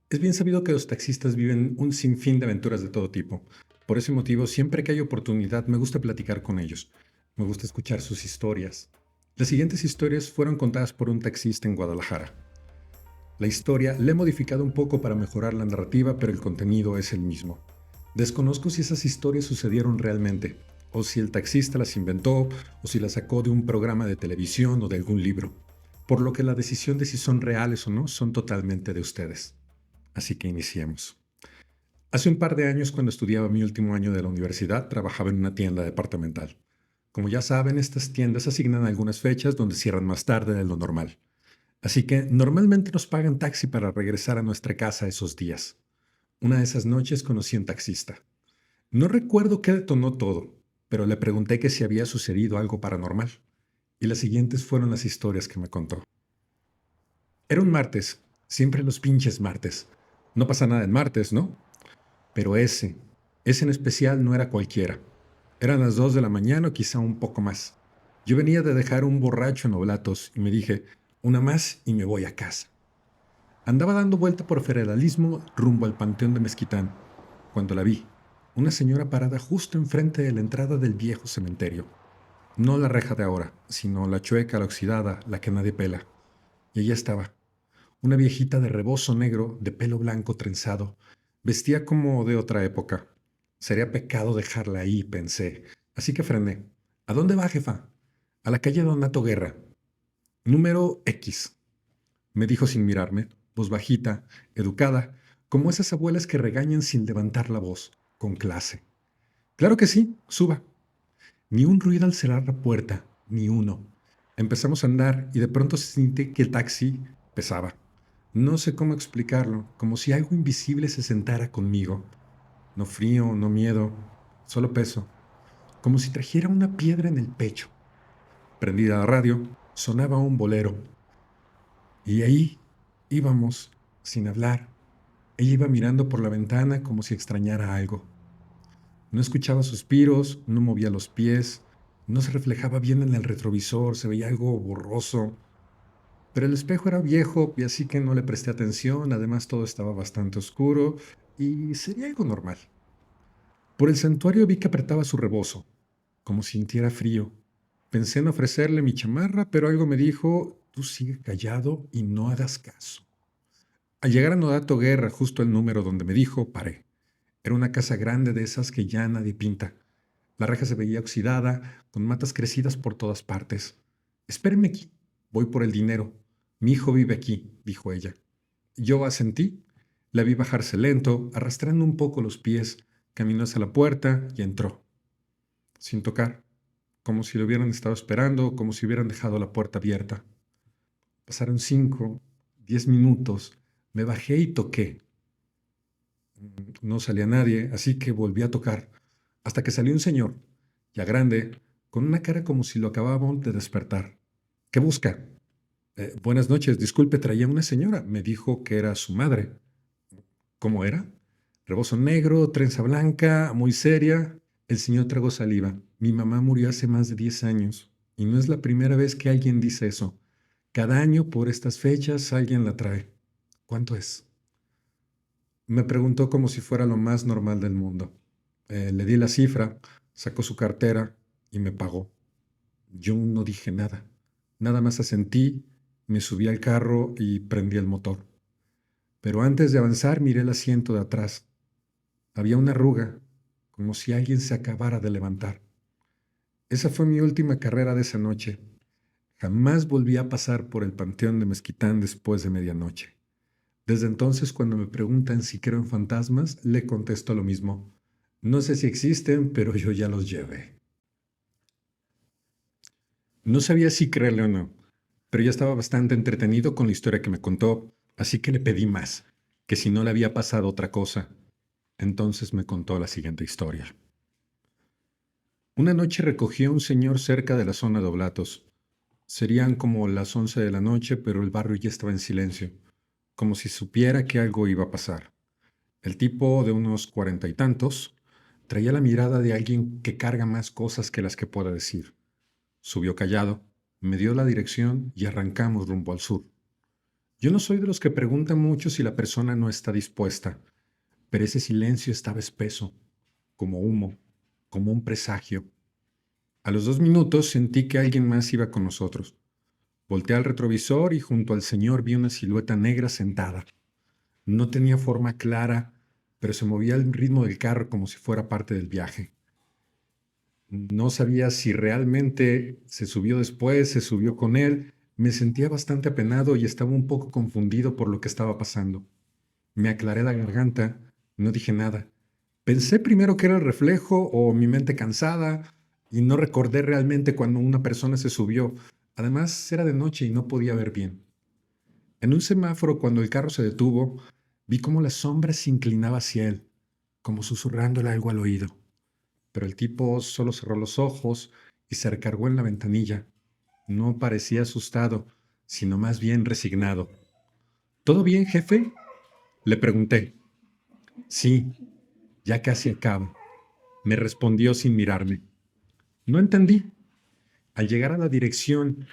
Es bien sabido que los taxistas viven un sinfín de aventuras de todo tipo. Por ese motivo, siempre que hay oportunidad, me gusta platicar con ellos. Me gusta escuchar sus historias. Las siguientes historias fueron contadas por un taxista en Guadalajara. La historia la he modificado un poco para mejorar la narrativa, pero el contenido es el mismo. Desconozco si esas historias sucedieron realmente, o si el taxista las inventó, o si las sacó de un programa de televisión o de algún libro. Por lo que la decisión de si son reales o no son totalmente de ustedes. Así que iniciemos. Hace un par de años, cuando estudiaba mi último año de la universidad, trabajaba en una tienda departamental. Como ya saben, estas tiendas asignan algunas fechas donde cierran más tarde de lo normal. Así que normalmente nos pagan taxi para regresar a nuestra casa esos días. Una de esas noches conocí a un taxista. No recuerdo qué detonó todo, pero le pregunté que si había sucedido algo paranormal. Y las siguientes fueron las historias que me contó. Era un martes, siempre los pinches martes. No pasa nada en martes, ¿no? Pero ese en especial no era cualquiera. Eran las 2 de la mañana o quizá un poco más. Yo venía de dejar un borracho en Oblatos y me dije, una más y me voy a casa. Andaba dando vuelta por Federalismo rumbo al Panteón de Mezquitán, cuando la vi, una señora parada justo enfrente de la entrada del viejo cementerio. No la reja de ahora, sino la chueca, la oxidada, la que nadie pela. Y ella estaba, una viejita de rebozo negro, de pelo blanco trenzado. Vestía como de otra época. Sería pecado dejarla ahí, pensé. Así que frené. ¿A dónde va, jefa? A la calle Donato Guerra. Número X, me dijo sin mirarme, voz bajita, educada, como esas abuelas que regañan sin levantar la voz, con clase. Claro que sí, suba. Ni un ruido al cerrar la puerta, ni uno. Empezamos a andar y de pronto sentí que el taxi pesaba. No sé cómo explicarlo, como si algo invisible se sentara conmigo. No frío, no miedo, solo peso. Como si trajera una piedra en el pecho. Prendida la radio, sonaba un bolero. Y ahí íbamos, sin hablar. Ella iba mirando por la ventana como si extrañara algo. No escuchaba suspiros, no movía los pies, no se reflejaba bien en el retrovisor, se veía algo borroso. Pero el espejo era viejo y así que no le presté atención, además todo estaba bastante oscuro y sería algo normal. Por el santuario vi que apretaba su rebozo, como sintiera frío. Pensé en ofrecerle mi chamarra, pero algo me dijo, tú sigue callado y no hagas caso. Al llegar a Nodato Guerra, justo el número donde me dijo, paré. Era una casa grande de esas que ya nadie pinta. La reja se veía oxidada, con matas crecidas por todas partes. Espéreme aquí, voy por el dinero. Mi hijo vive aquí, dijo ella. Yo asentí. La vi bajarse lento, arrastrando un poco los pies, caminó hacia la puerta y entró, sin tocar, como si lo hubieran estado esperando, como si hubieran dejado la puerta abierta. Pasaron 5, 10 minutos, me bajé y toqué. No salía nadie, así que volví a tocar, hasta que salió un señor, ya grande, con una cara como si lo acababan de despertar. ¿Qué busca? Buenas noches, disculpe, traía una señora. Me dijo que era su madre. ¿Cómo era? Rebozo negro, trenza blanca, muy seria. El señor tragó saliva. Mi mamá murió hace más de 10 años. Y no es la primera vez que alguien dice eso. Cada año, por estas fechas, alguien la trae. ¿Cuánto es? Me preguntó como si fuera lo más normal del mundo. Le di la cifra, sacó su cartera y me pagó. Yo no dije nada. Nada más asentí, me subí al carro y prendí el motor. Pero antes de avanzar miré el asiento de atrás. Había una arruga, como si alguien se acabara de levantar. Esa fue mi última carrera de esa noche. Jamás volví a pasar por el panteón de Mezquitán después de medianoche. Desde entonces, cuando me preguntan si creo en fantasmas, le contesto lo mismo. No sé si existen, pero yo ya los llevé. No sabía si creerle o no, pero ya estaba bastante entretenido con la historia que me contó, así que le pedí más, que si no le había pasado otra cosa. Entonces me contó la siguiente historia. Una noche recogí a un señor cerca de la zona de Oblatos. Serían como las 11 de la noche, pero el barrio ya estaba en silencio, como si supiera que algo iba a pasar. El tipo de unos 40 y tantos traía la mirada de alguien que carga más cosas que las que pueda decir. Subió callado, me dio la dirección y arrancamos rumbo al sur. Yo no soy de los que preguntan mucho si la persona no está dispuesta, pero ese silencio estaba espeso, como humo, como un presagio. A los 2 minutos sentí que alguien más iba con nosotros. Volteé al retrovisor y junto al señor vi una silueta negra sentada. No tenía forma clara, pero se movía al ritmo del carro como si fuera parte del viaje. No sabía si realmente se subió después, se subió con él. Me sentía bastante apenado y estaba un poco confundido por lo que estaba pasando. Me aclaré la garganta, no dije nada. Pensé primero que era el reflejo o mi mente cansada y no recordé realmente cuando una persona se subió. Además, era de noche y no podía ver bien. En un semáforo, cuando el carro se detuvo, vi cómo la sombra se inclinaba hacia él, como susurrándole algo al oído. Pero el tipo solo cerró los ojos y se recargó en la ventanilla. No parecía asustado, sino más bien resignado. ¿Todo bien, jefe? Le pregunté. Sí, ya casi acabo, me respondió sin mirarme. No entendí. Al llegar a la dirección,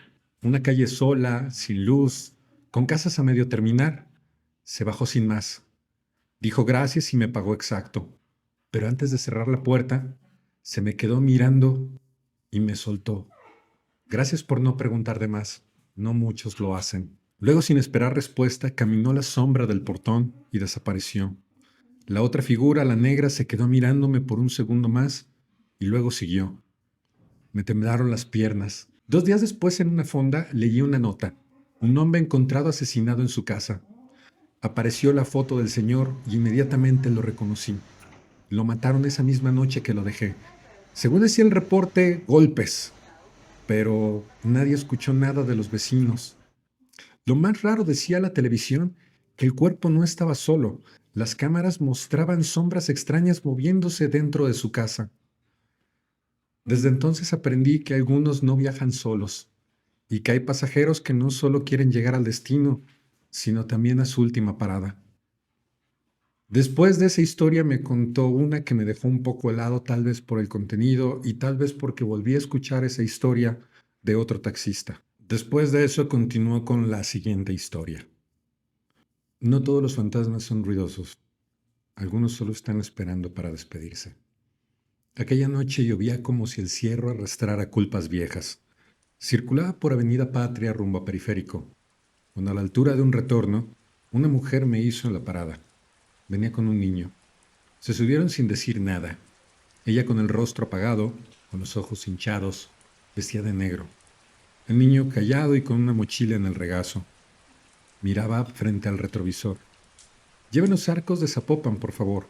una calle sola, sin luz, con casas a medio terminar, se bajó sin más. Dijo gracias y me pagó exacto. Pero antes de cerrar la puerta, se me quedó mirando y me soltó. Gracias por no preguntar de más. No muchos lo hacen. Luego, sin esperar respuesta, caminó a la sombra del portón y desapareció. La otra figura, la negra, se quedó mirándome por un segundo más y luego siguió. Me temblaron las piernas. 2 días después, en una fonda, leí una nota. Un hombre encontrado asesinado en su casa. Apareció la foto del señor y inmediatamente lo reconocí. Lo mataron esa misma noche que lo dejé. Según decía el reporte, golpes, pero nadie escuchó nada de los vecinos. Lo más raro, decía la televisión, que el cuerpo no estaba solo. Las cámaras mostraban sombras extrañas moviéndose dentro de su casa. Desde entonces aprendí que algunos no viajan solos y que hay pasajeros que no solo quieren llegar al destino, sino también a su última parada. Después de esa historia me contó una que me dejó un poco helado, tal vez por el contenido y tal vez porque volví a escuchar esa historia de otro taxista. Después de eso continuó con la siguiente historia. No todos los fantasmas son ruidosos. Algunos solo están esperando para despedirse. Aquella noche llovía como si el cielo arrastrara culpas viejas. Circulaba por Avenida Patria rumbo a Periférico, cuando a la altura de un retorno, una mujer me hizo en la parada. Venía con un niño. Se subieron sin decir nada. Ella con el rostro apagado, con los ojos hinchados, vestía de negro. El niño callado y con una mochila en el regazo. Miraba frente al retrovisor. Lleven los arcos de Zapopan, por favor,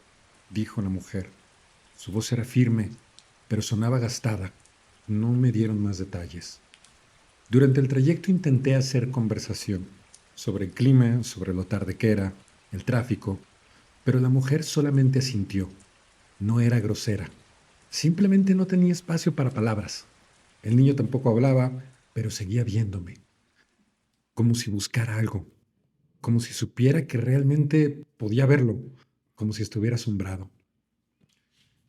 dijo la mujer. Su voz era firme, pero sonaba gastada. No me dieron más detalles. Durante el trayecto intenté hacer conversación sobre el clima, sobre lo tarde que era, el tráfico, pero la mujer solamente asintió. No era grosera. Simplemente no tenía espacio para palabras. El niño tampoco hablaba, pero seguía viéndome, como si buscara algo, como si supiera que realmente podía verlo, como si estuviera asombrado.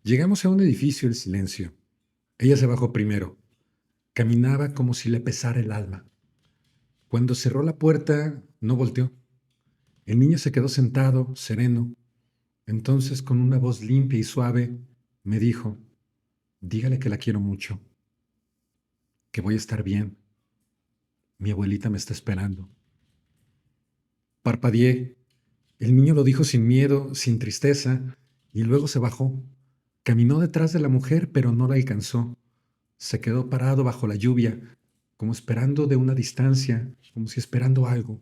Llegamos a un edificio en silencio. Ella se bajó primero. Caminaba como si le pesara el alma. Cuando cerró la puerta, no volteó. El niño se quedó sentado, sereno. Entonces, con una voz limpia y suave, me dijo, dígale que la quiero mucho, que voy a estar bien. Mi abuelita me está esperando. Parpadeé. El niño lo dijo sin miedo, sin tristeza, y luego se bajó. Caminó detrás de la mujer, pero no la alcanzó. Se quedó parado bajo la lluvia, como esperando de una distancia, como si esperando algo.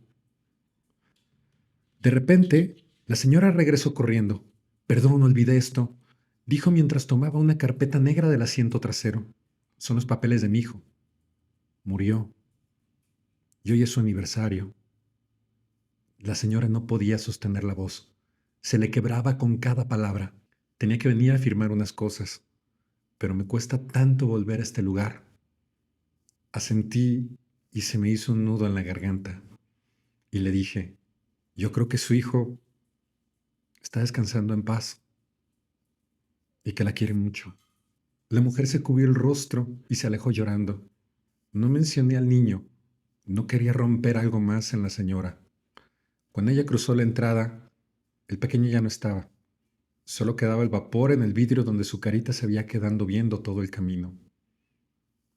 De repente, la señora regresó corriendo. Perdón, olvidé esto, dijo mientras tomaba una carpeta negra del asiento trasero. Son los papeles de mi hijo. Murió. Y hoy es su aniversario. La señora no podía sostener la voz. Se le quebraba con cada palabra. Tenía que venir a firmar unas cosas. Pero me cuesta tanto volver a este lugar. Asentí y se me hizo un nudo en la garganta. Y le dije, yo creo que su hijo está descansando en paz y que la quiere mucho. La mujer se cubrió el rostro y se alejó llorando. No mencioné al niño. No quería romper algo más en la señora. Cuando ella cruzó la entrada, el pequeño ya no estaba. Solo quedaba el vapor en el vidrio donde su carita se había quedado viendo todo el camino.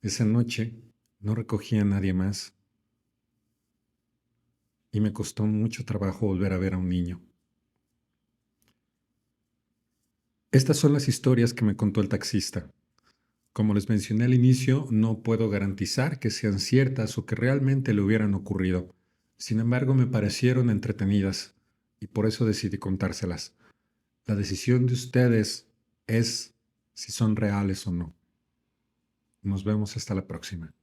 Esa noche no recogí a nadie más y me costó mucho trabajo volver a ver a un niño. Estas son las historias que me contó el taxista. Como les mencioné al inicio, no puedo garantizar que sean ciertas o que realmente le hubieran ocurrido. Sin embargo, me parecieron entretenidas y por eso decidí contárselas. La decisión de ustedes es si son reales o no. Nos vemos hasta la próxima.